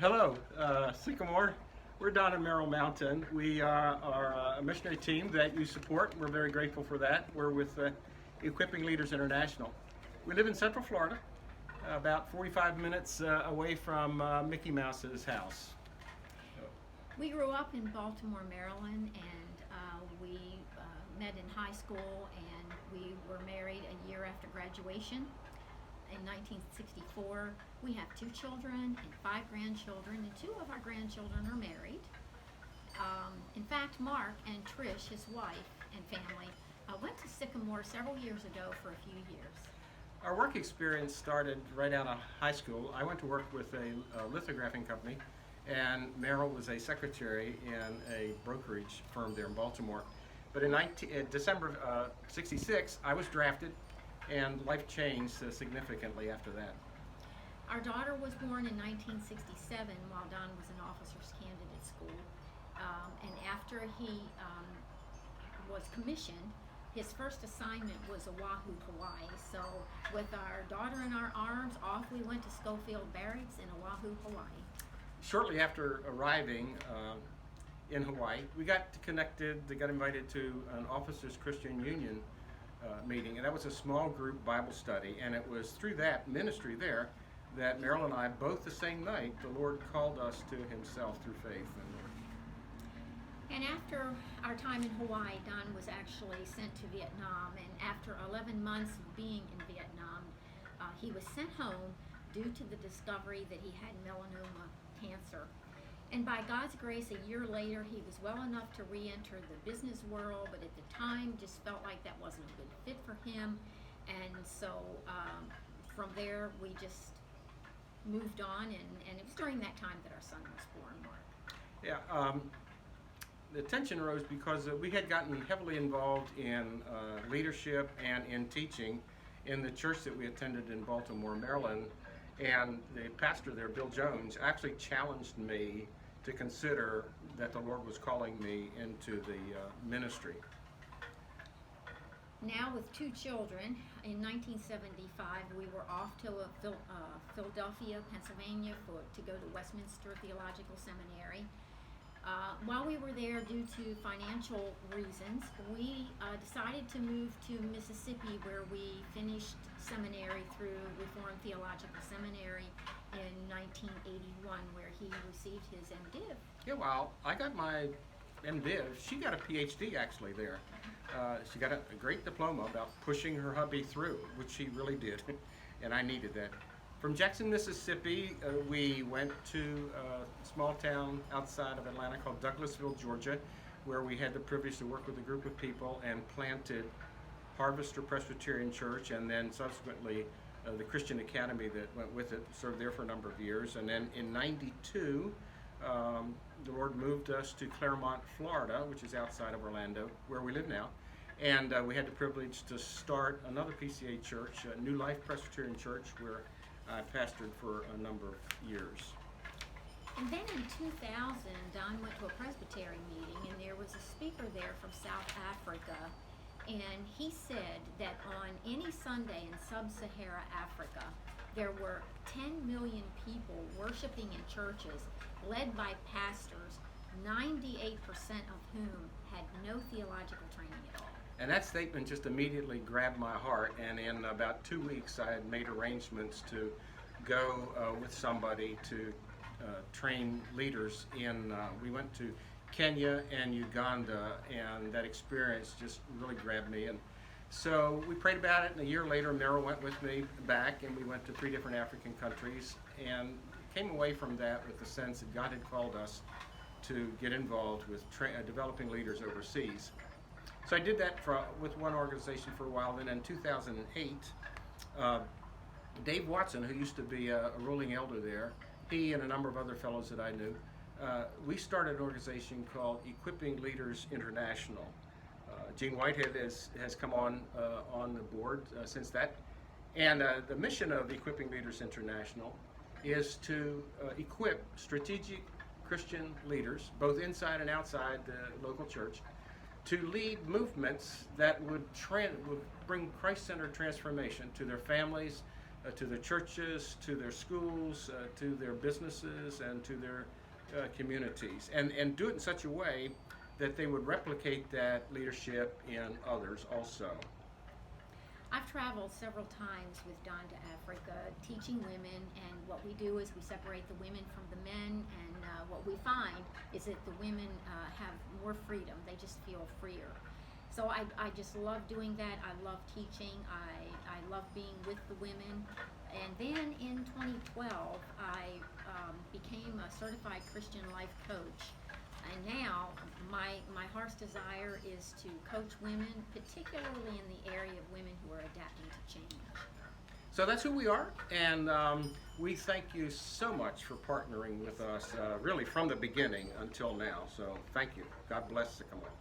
Hello, Sycamore. We're down in Merrill, Mountain. We are a missionary team that you support. We're very grateful for that. We're with Equipping Leaders International. We live in Central Florida, about 45 minutes away from Mickey Mouse's house. We grew up in Baltimore, Maryland, and we met in high school, and we were married a year after graduation. In 1964, we have 2 children and 5 grandchildren, and 2 of our grandchildren are married. In fact, Mark and Trish, his wife and family, went to Sycamore several years ago for a few years. Our work experience started right out of high school. I went to work with a lithographing company, and Merrill was a secretary in a brokerage firm there in Baltimore. But in December of '66, I was drafted, and life changed significantly after that. Our daughter was born in 1967 while Don was an officer's candidate school. And after he was commissioned, his first assignment was Oahu, Hawaii. So with our daughter in our arms, off we went to Schofield Barracks in Oahu, Hawaii. Shortly after arriving in Hawaii, we got connected, got invited to an Officers Christian Union meeting, and that was a small group Bible study, and it was through that ministry there that Merrill and I, both the same night, the Lord called us to Himself through faith. And after our time in Hawaii, Don was actually sent to Vietnam, and after 11 months of being in Vietnam, he was sent home due to the discovery that he had melanoma cancer. And by God's grace, a year later, he was well enough to re-enter the business world, but at the time just felt like that wasn't a good fit for him. And so from there, we just moved on, and it was during that time that our son was born, Mark. Yeah, the tension arose because we had gotten heavily involved in leadership and in teaching in the church that we attended in Baltimore, Maryland. And the pastor there, Bill Jones, actually challenged me to consider that the Lord was calling me into the ministry. Now with 2 children, in 1975 we were off to Philadelphia, Pennsylvania to go to Westminster Theological Seminary. While we were there, due to financial reasons, we decided to move to Mississippi, where we finished seminary through Reformed Theological Seminary in 1981, where he received his MDiv. Yeah, well, I got my MDiv. She got a PhD actually there. She got a great diploma about pushing her hubby through, which she really did, and I needed that. From Jackson, Mississippi, we went to a small town outside of Atlanta called Douglasville, Georgia, where we had the privilege to work with a group of people and planted Harvester Presbyterian Church, and then subsequently the Christian Academy that went with it, served there for a number of years. And then in '92, the Lord moved us to Claremont, Florida, which is outside of Orlando, where we live now. And we had the privilege to start another PCA church, New Life Presbyterian Church, where I pastored for a number of years. And then in 2000, Don went to a Presbytery meeting, and there was a speaker there from South Africa, and he said that on any Sunday in sub-Sahara Africa, there were 10 million people worshiping in churches led by pastors, 98% of whom had no theological training at all. And that statement just immediately grabbed my heart, and in about 2 weeks I had made arrangements to go with somebody to train leaders in, we went to Kenya and Uganda, and that experience just really grabbed me. And so we prayed about it, and a year later Merrill went with me back, and we went to 3 different African countries, and came away from that with the sense that God had called us to get involved with developing leaders overseas. So I did that with one organization for a while. Then in 2008, Dave Watson, who used to be a ruling elder there, he and a number of other fellows that I knew, we started an organization called Equipping Leaders International. Gene Whitehead has come on the board since that. And the mission of Equipping Leaders International is to equip strategic Christian leaders, both inside and outside the local church, to lead movements that would bring Christ-centered transformation to their families, to their churches, to their schools, to their businesses, and to their communities, and do it in such a way that they would replicate that leadership in others also. I've traveled several times with Don to Africa teaching women, and what we do is we separate the women from the men, and what we find is that the women have more freedom. They just feel freer. So I just love doing that. I love teaching. I love being with the women. And then in 2012, I became a certified Christian life coach. And now my heart's desire is to coach women, particularly in the area of women who are adapting to change. So that's who we are, and we thank you so much for partnering with us, really from the beginning until now. So thank you. God bless the Commonwealth.